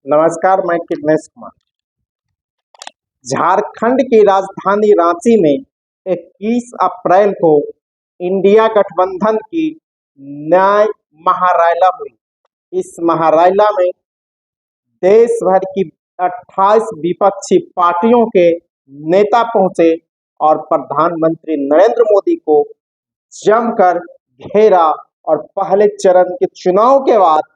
नमस्कार, मैं किरणेश कुमार। झारखंड की राजधानी रांची में 21 अप्रैल को इंडिया गठबंधन की न्याय महारैली हुई। इस महारैली में देश भर की 28 विपक्षी पार्टियों के नेता पहुंचे और प्रधानमंत्री नरेंद्र मोदी को जमकर घेरा और पहले चरण के चुनाव के बाद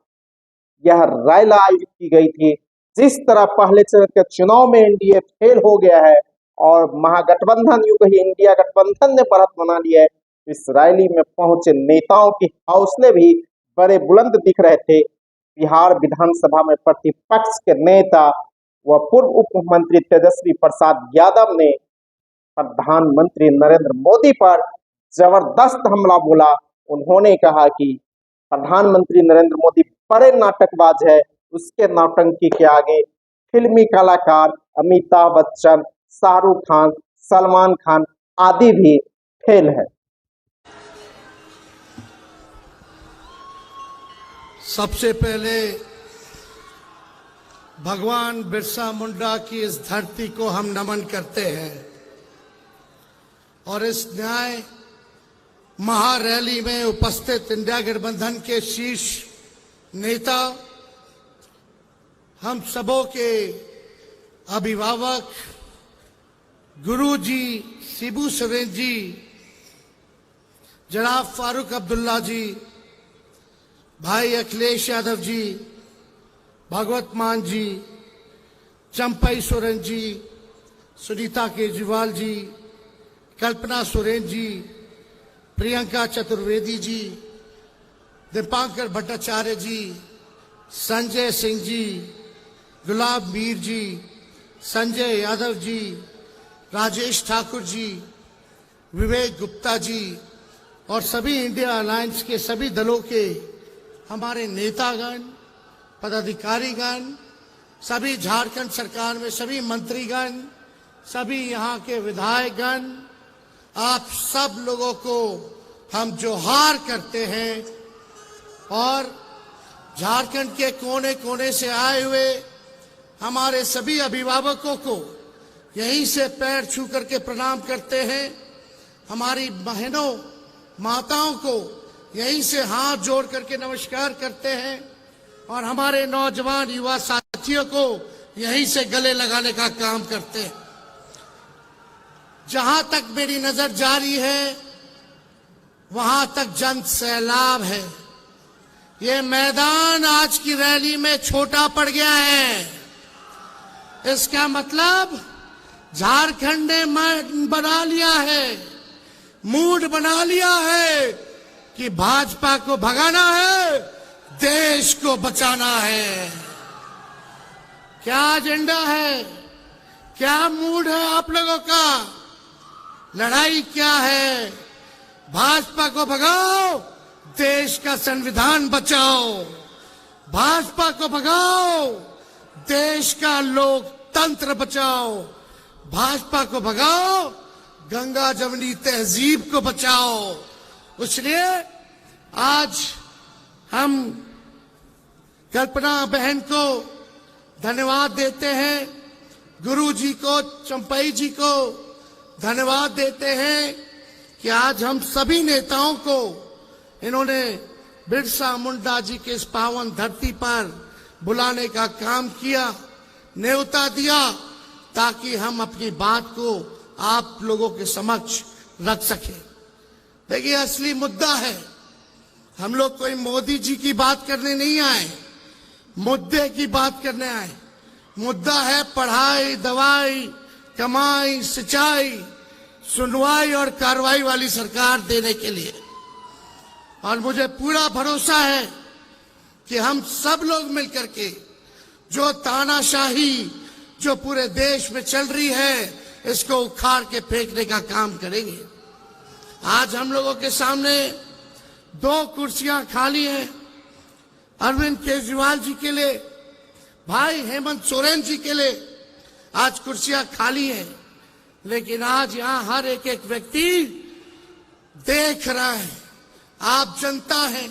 यह रैली आयोजित की गई थी। जिस तरह पहले चरण के चुनाव में एनडीए फेल हो गया है और महागठबंधन यूं कही इंडिया गठबंधन ने बढ़त बना लिया है, इस रैली में पहुंचे नेताओं के हौसले भी बड़े बुलंद दिख रहे थे। बिहार विधानसभा में प्रतिपक्ष के नेता व पूर्व उप मुख्यमंत्री तेजस्वी प्रसाद यादव ने प्रधानमंत्री नरेंद्र मोदी पर जबरदस्त हमला बोला। उन्होंने कहा कि प्रधानमंत्री नरेंद्र मोदी बड़े नाटकबाज है, उसके नौटंकी के आगे फिल्मी कलाकार अमिताभ बच्चन, शाहरुख खान, सलमान खान आदि भी फेल है। सबसे पहले भगवान बिरसा मुंडा की इस धरती को हम नमन करते हैं और इस न्याय महारैली में उपस्थित इंडिया गठबंधन के शीर्ष नेता, हम सबों के अभिभावक, गुरुजी शिबू सोरेन जी, जनाब फारूक अब्दुल्ला जी, भाई अखिलेश यादव जी, भगवत मान जी, चंपई सोरेन जी, सुनीता केजरीवाल जी, कल्पना सोरेन जी, प्रियंका चतुर्वेदी जी, दीपांकर भट्टाचार्य जी, संजय सिंह जी, गुलाब मीर जी, संजय यादव जी, राजेश ठाकुर जी, विवेक गुप्ता जी और सभी इंडिया अलायंस के सभी दलों के हमारे नेतागण, पदाधिकारीगण, सभी झारखंड सरकार में सभी मंत्रीगण, सभी यहाँ के विधायकगण, आप सब लोगों को हम जोहार करते हैं और झारखंड के कोने कोने से आए हुए हमारे सभी अभिभावकों को यहीं से पैर छू करके प्रणाम करते हैं। हमारी बहनों, माताओं को यहीं से हाथ जोड़ करके नमस्कार करते हैं और हमारे नौजवान युवा साथियों को यहीं से गले लगाने का काम करते हैं। जहां तक मेरी नजर जा रही है वहां तक जन सैलाब है। ये मैदान आज की रैली में छोटा पड़ गया है। इसका मतलब झारखंड ने बना लिया है, मूड बना लिया है कि भाजपा को भगाना है, देश को बचाना है। क्या एजेंडा है, क्या मूड है आप लोगों का? लड़ाई क्या है? भाजपा को भगाओ, देश का संविधान बचाओ। भाजपा को भगाओ, देश का लोकतंत्र बचाओ। भाजपा को भगाओ, गंगा जमुनी तहजीब को बचाओ। इसलिए आज हम कल्पना बहन को धन्यवाद देते हैं, गुरु जी को, चंपई जी को धन्यवाद देते हैं कि आज हम सभी नेताओं को इन्होंने बिरसा मुंडा जी के इस पावन धरती पर बुलाने का काम किया, न्योता दिया, ताकि हम अपनी बात को आप लोगों के समक्ष रख सके। देखिए, असली मुद्दा है, हम लोग कोई मोदी जी की बात करने नहीं आए, मुद्दे की बात करने आए। मुद्दा है पढ़ाई, दवाई, कमाई, सिंचाई, सुनवाई और कार्रवाई वाली सरकार देने के लिए। और मुझे पूरा भरोसा है कि हम सब लोग मिलकर के जो तानाशाही जो पूरे देश में चल रही है, इसको उखाड़ के फेंकने का काम करेंगे। आज हम लोगों के सामने 2 कुर्सियां खाली हैं, अरविंद केजरीवाल जी के लिए, भाई हेमंत सोरेन जी के लिए आज कुर्सियां खाली हैं। लेकिन आज यहां हर एक व्यक्ति देख रहा है, आप जनता हैं,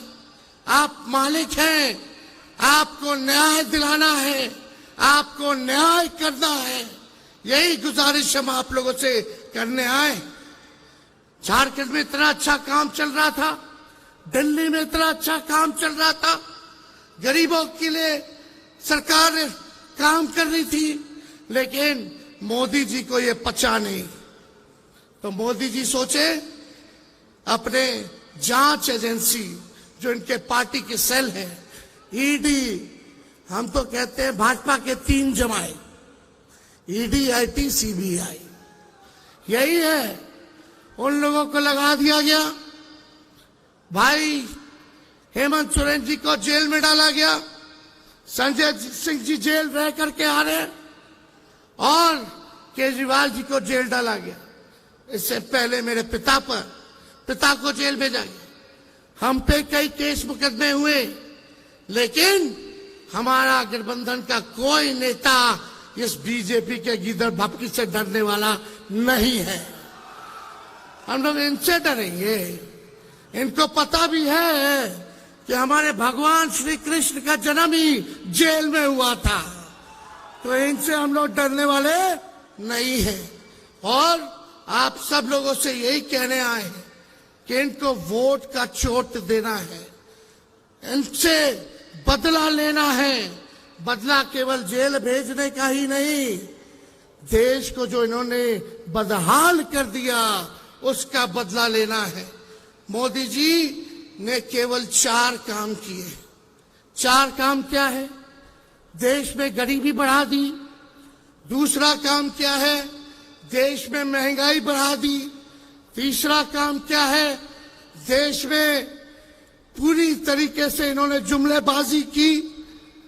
आप मालिक हैं, आपको न्याय दिलाना है, आपको न्याय करना है, यही गुजारिश हम आप लोगों से करने आए। झारखंड में इतना अच्छा काम चल रहा था, दिल्ली में इतना अच्छा काम चल रहा था, गरीबों के लिए सरकार काम कर रही थी, लेकिन मोदी जी को ये पचा नहीं। तो मोदी जी सोचे अपने जांच एजेंसी जो इनके पार्टी के सेल है, ईडी, हम तो कहते हैं भाजपा के 3 जमाए, ईडी, आईटी, सीबीआई, यही है, उन लोगों को लगा दिया गया। भाई हेमंत सोरेन जी को जेल में डाला गया, संजय सिंह जी जेल रह करके आ रहे हैं, और केजरीवाल जी को जेल डाला गया। इससे पहले मेरे पिता को जेल भेजा गया। हम पे कई केस मुकदमे हुए, लेकिन हमारा गठबंधन का कोई नेता इस बीजेपी के गिदड़ भपकी से डरने वाला नहीं है। हम लोग इनसे डरेंगे। इनको पता भी है कि हमारे भगवान श्री कृष्ण का जन्म ही जेल में हुआ था, तो इनसे हम लोग डरने वाले नहीं हैं। और आप सब लोगों से यही कहने आए हैं कि इनको वोट का चोट देना है, इनसे बदला लेना है। बदला केवल जेल भेजने का ही नहीं, देश को जो इन्होंने बदहाल कर दिया उसका बदला लेना है। मोदी जी ने केवल 4 काम किए। 4 काम क्या है? देश में गरीबी बढ़ा दी। दूसरा काम क्या है? देश में महंगाई बढ़ा दी। तीसरा काम क्या है? देश में पूरी तरीके से इन्होंने जुमलेबाजी की।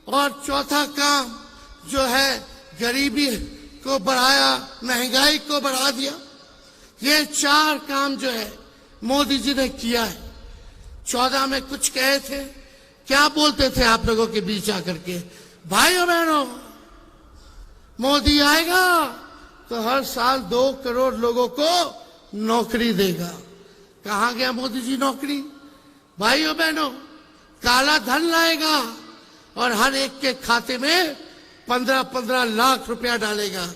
और चौथा काम जो है गरीबी को बढ़ाया, महंगाई को बढ़ा दिया। ये 4 काम जो है मोदी जी ने किया है। 14 में कुछ कहे थे, क्या बोलते थे आप लोगों के बीच आकर के? भाइयों बहनों, मोदी आएगा तो हर साल 2 करोड़ लोगों को नौकरी देगा। कहां गया मोदी जी नौकरी? भाइयों बहनों, काला धन लाएगा और हर एक के खाते में 15-15 लाख रुपया डालेगा।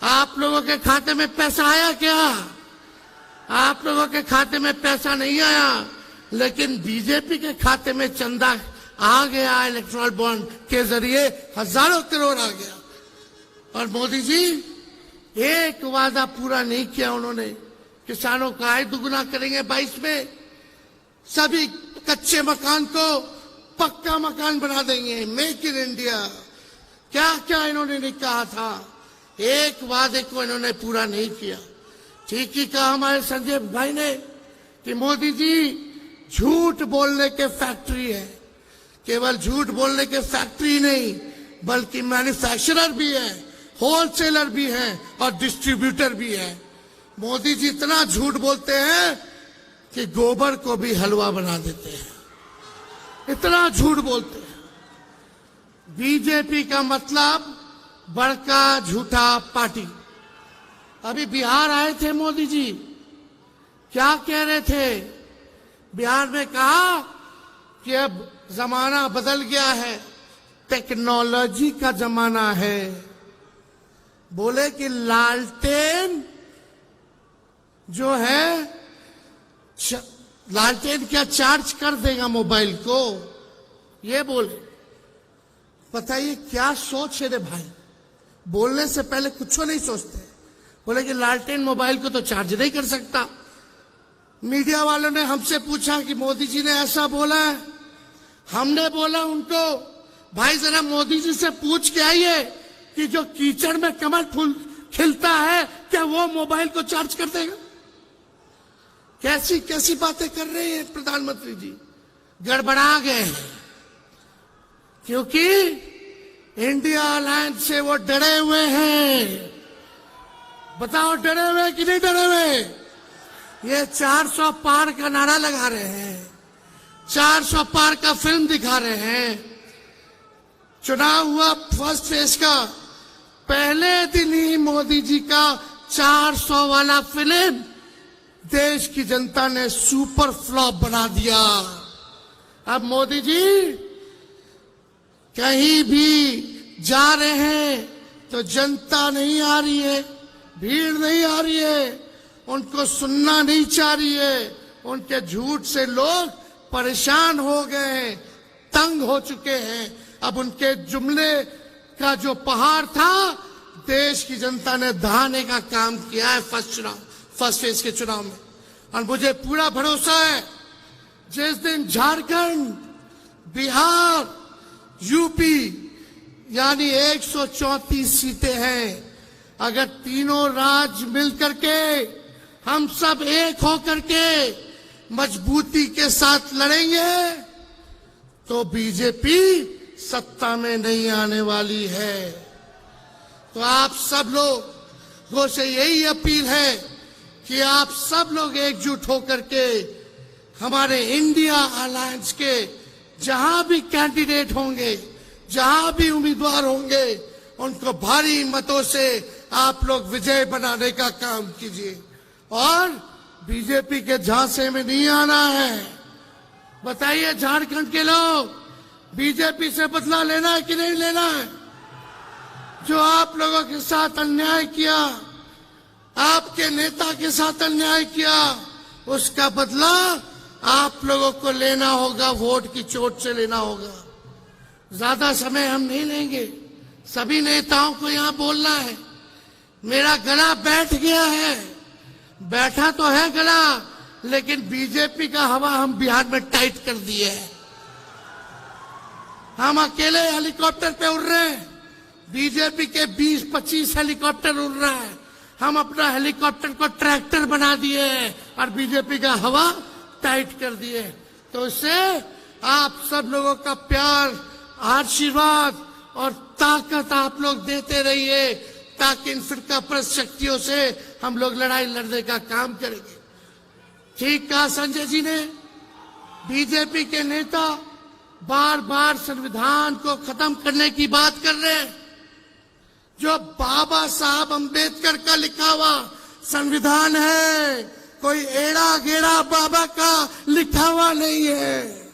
आप लोगों के खाते में पैसा आया क्या? आप लोगों के खाते में पैसा नहीं आया, लेकिन बीजेपी के खाते में चंदा आ गया। इलेक्ट्रल बॉन्ड के जरिए हजारों करोड़ आ गया। और मोदी जी एक वादा पूरा नहीं किया उन्होंने। किसानों का आय दुगुना करेंगे 22 में, सभी कच्चे मकान को पक्का मकान बना देंगे, मेक इन इंडिया। क्या क्या इन्होंने नहीं कहा था, एक वादे को इन्होंने पूरा नहीं किया। ठीक ही कहा हमारे संजय भाई ने कि मोदी जी झूठ बोलने के फैक्ट्री है। केवल झूठ बोलने के फैक्ट्री नहीं, बल्कि मैन्युफैक्चरर भी है, होलसेलर भी है और डिस्ट्रीब्यूटर भी है। मोदी जी इतना झूठ बोलते हैं कि गोबर को भी हलवा बना देते हैं, इतना झूठ बोलते हैं। बीजेपी का मतलब बड़का झूठा पार्टी। अभी बिहार आए थे मोदी जी, क्या कह रहे थे? बिहार में कहा कि अब जमाना बदल गया है, टेक्नोलॉजी का जमाना है। बोले कि लालटेन जो है, लालटेन क्या चार्ज कर देगा मोबाइल को, ये बोले। बताइए क्या सोच है रे भाई, बोलने से पहले कुछ नहीं सोचते। बोले कि लालटेन मोबाइल को तो चार्ज नहीं कर सकता। मीडिया वालों ने हमसे पूछा कि मोदी जी ने ऐसा बोला है। हमने बोला उनको, भाई जरा मोदी जी से पूछ के आइए कि जो कीचड़ में कमल फूल खिलता है, क्या वो मोबाइल को चार्ज कर देगा? कैसी कैसी बातें कर रहे हैं प्रधानमंत्री जी, गड़बड़ा गए हैं। क्योंकि इंडिया अलायंस से वो डरे हुए हैं। बताओ डरे हुए कि नहीं डरे हुए? ये 400 पार का नारा लगा रहे हैं, 400 पार का फिल्म दिखा रहे हैं। चुनाव हुआ फर्स्ट फेज का, पहले दिन ही मोदी जी का 400 वाला फिल्म देश की जनता ने सुपर फ्लॉप बना दिया। अब मोदी जी कहीं भी जा रहे हैं तो जनता नहीं आ रही है, भीड़ नहीं आ रही है, उनको सुनना नहीं चाह रही है। उनके झूठ से लोग परेशान हो गए हैं, तंग हो चुके हैं। अब उनके जुमले का जो पहाड़ था, देश की जनता ने दहाने का काम किया है फर्स्ट फेज के चुनाव में। और मुझे पूरा भरोसा है, जिस दिन झारखंड, बिहार, यूपी यानी 134 सीटें हैं, अगर तीनों राज्य मिल करके हम सब एक होकर के मजबूती के साथ लड़ेंगे तो बीजेपी सत्ता में नहीं आने वाली है। तो आप सब लोगों से यही अपील है कि आप सब लोग एकजुट होकर के हमारे इंडिया अलायंस के जहां भी कैंडिडेट होंगे, जहां भी उम्मीदवार होंगे, उनको भारी मतों से आप लोग विजय बनाने का काम कीजिए और बीजेपी के झांसे में नहीं आना है। बताइए झारखंड के लोग, बीजेपी से बदला लेना है कि नहीं लेना है? जो आप लोगों के साथ अन्याय किया, आपके नेता के साथ अन्याय किया, उसका बदला आप लोगों को लेना होगा, वोट की चोट से लेना होगा। ज्यादा समय हम नहीं लेंगे, सभी नेताओं को यहां बोलना है। मेरा गला बैठ गया है, बैठा तो है गला, लेकिन बीजेपी का हवा हम बिहार में टाइट कर दिए है। हम अकेले हेलीकॉप्टर पे उड़ रहे हैं, बीजेपी के 20-25 हेलीकॉप्टर उड़ रहा है। हम अपना हेलीकॉप्टर को ट्रैक्टर बना दिए हैं और बीजेपी का हवा टाइट कर दिए। तो इससे आप सब लोगों का प्यार, आशीर्वाद और ताकत आप लोग देते रहिए, ताकि इन फिरका परस्त शक्तियों से हम लोग लड़ाई लड़ने का काम करेंगे। ठीक कहा संजय जी ने। बीजेपी के नेता बार बार संविधान को खत्म करने की बात कर रहे हैं। जो बाबा साहब अंबेडकर का लिखा हुआ संविधान है, कोई एड़ा गेड़ा बाबा का लिखा हुआ नहीं है।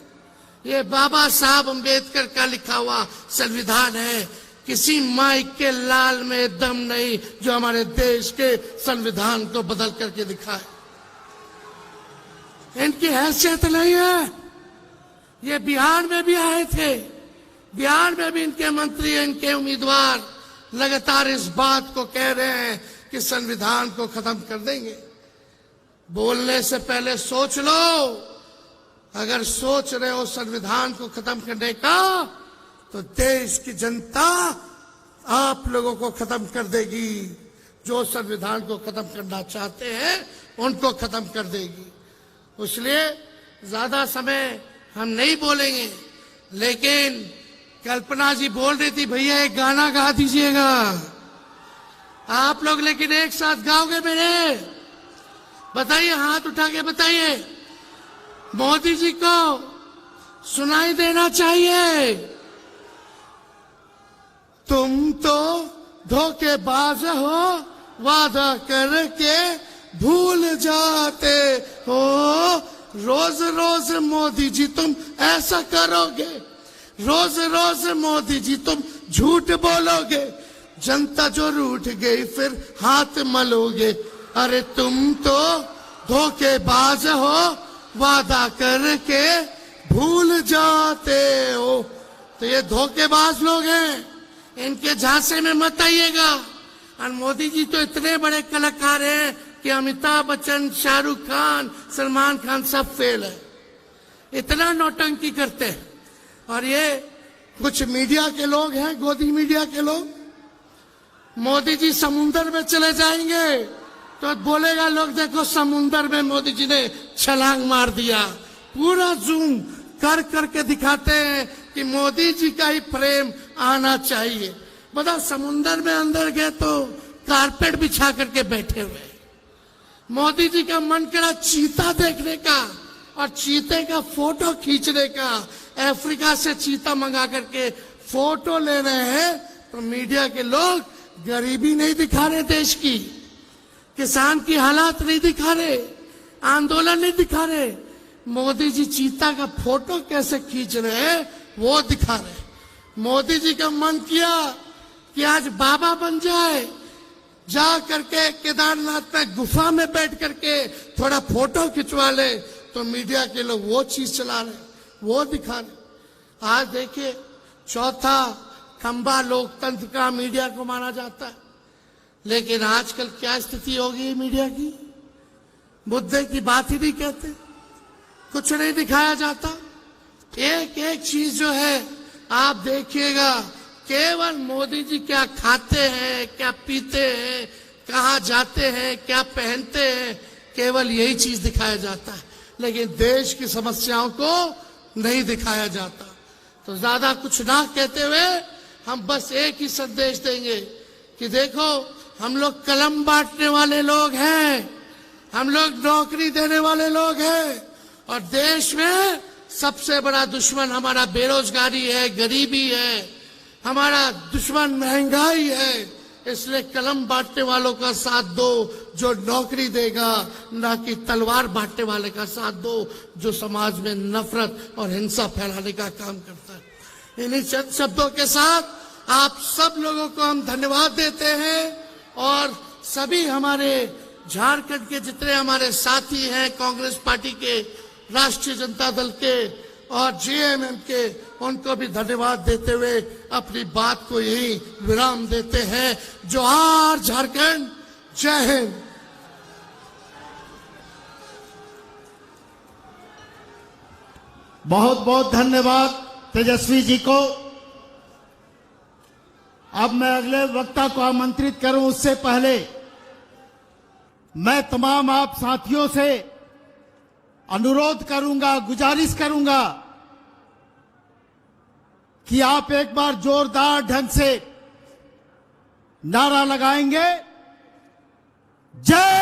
ये बाबा साहब अंबेडकर का लिखा हुआ संविधान है। किसी माइक के लाल में दम नहीं जो हमारे देश के संविधान को बदल करके दिखाए। इनकी हैसियत नहीं है। ये बिहार में भी आए थे, बिहार में भी इनके मंत्री, इनके उम्मीदवार लगातार इस बात को कह रहे हैं कि संविधान को खत्म कर देंगे। बोलने से पहले सोच लो। अगर सोच रहे हो संविधान को खत्म करने का, तो देश की जनता आप लोगों को खत्म कर देगी। जो संविधान को खत्म करना चाहते हैं उनको खत्म कर देगी। इसलिए ज्यादा समय हम नहीं बोलेंगे, लेकिन कल्पना जी बोल रही थी भैया एक गाना गा दीजिएगा आप लोग, लेकिन एक साथ गाओगे मेरे? बताइए, हाथ उठा के बताइए। मोदी जी को सुनाई देना चाहिए। तुम तो धोखेबाज हो, वादा करके भूल जाते हो। रोज रोज मोदी जी तुम ऐसा करोगे, रोज रोज मोदी जी तुम झूठ बोलोगे, जनता जो रूठ गई फिर हाथ मलोगे। अरे तुम तो धोखेबाज हो, वादा करके भूल जाते हो। तो ये धोखेबाज लोग हैं, इनके झांसे में मत आइएगा। और मोदी जी तो इतने बड़े कलाकार हैं कि अमिताभ बच्चन, शाहरुख खान, सलमान खान सब फेल है। इतना नौटंकी करते हैं। और ये कुछ मीडिया के लोग हैं, गोदी मीडिया के लोग, मोदी जी समुंदर में चले जाएंगे तो बोलेगा लोग देखो समुंदर में मोदी जी ने छलांग मार दिया। पूरा जूम कर करके दिखाते हैं कि मोदी जी का ही प्रेम आना चाहिए। बता, समुंदर में अंदर गए तो कारपेट बिछा करके बैठे हुए। मोदी जी का मन करा चीता देखने का और चीते का फोटो खींचने का। अफ्रीका से चीता मंगा करके फोटो ले रहे हैं, तो मीडिया के लोग गरीबी नहीं दिखा रहे, देश की किसान की हालात नहीं दिखा रहे, आंदोलन नहीं दिखा रहे। मोदी जी चीता का फोटो कैसे खींच रहे हैं वो दिखा रहे। मोदी जी का मन किया कि आज बाबा बन जाए, जा करके केदारनाथ में गुफा में बैठ करके थोड़ा फोटो खिंचवा ले, तो मीडिया के लोग वो चीज चला रहे, वो दिखा रहे। आज देखिए, चौथा खंबा लोकतंत्र का मीडिया को माना जाता है, लेकिन आजकल क्या स्थिति हो गई मीडिया की? मुद्दे की बात ही नहीं कहते, कुछ नहीं दिखाया जाता। एक एक चीज जो है आप देखिएगा, केवल मोदी जी क्या खाते हैं, क्या पीते हैं, कहाँ जाते हैं, क्या पहनते हैं, केवल यही चीज दिखाया जाता है, लेकिन देश की समस्याओं को नहीं दिखाया जाता। तो ज्यादा कुछ ना कहते हुए हम बस एक ही संदेश देंगे कि देखो, हम लोग कलम बांटने वाले लोग हैं, हम लोग नौकरी देने वाले लोग हैं, और देश में सबसे बड़ा दुश्मन हमारा बेरोजगारी है, गरीबी है, हमारा दुश्मन महंगाई है। इसलिए कलम बांटने वालों का साथ दो जो नौकरी देगा, ना कि तलवार बांटने वाले का साथ दो जो समाज में नफरत और हिंसा फैलाने का काम करता है। इन्हीं चंद शब्दों के साथ आप सब लोगों को हम धन्यवाद देते हैं, और सभी हमारे झारखंड के जितने हमारे साथी हैं, कांग्रेस पार्टी के, राष्ट्रीय जनता दल के और जेएमएम के, उनको भी धन्यवाद देते हुए अपनी बात को यही विराम देते हैं। जोहार झारखंड, जय हिंद। बहुत बहुत धन्यवाद तेजस्वी जी को। अब मैं अगले वक्ता को आमंत्रित करूं, उससे पहले मैं तमाम आप साथियों से अनुरोध करूंगा, गुजारिश करूंगा कि आप एक बार जोरदार ढंग से नारा लगाएंगे, जय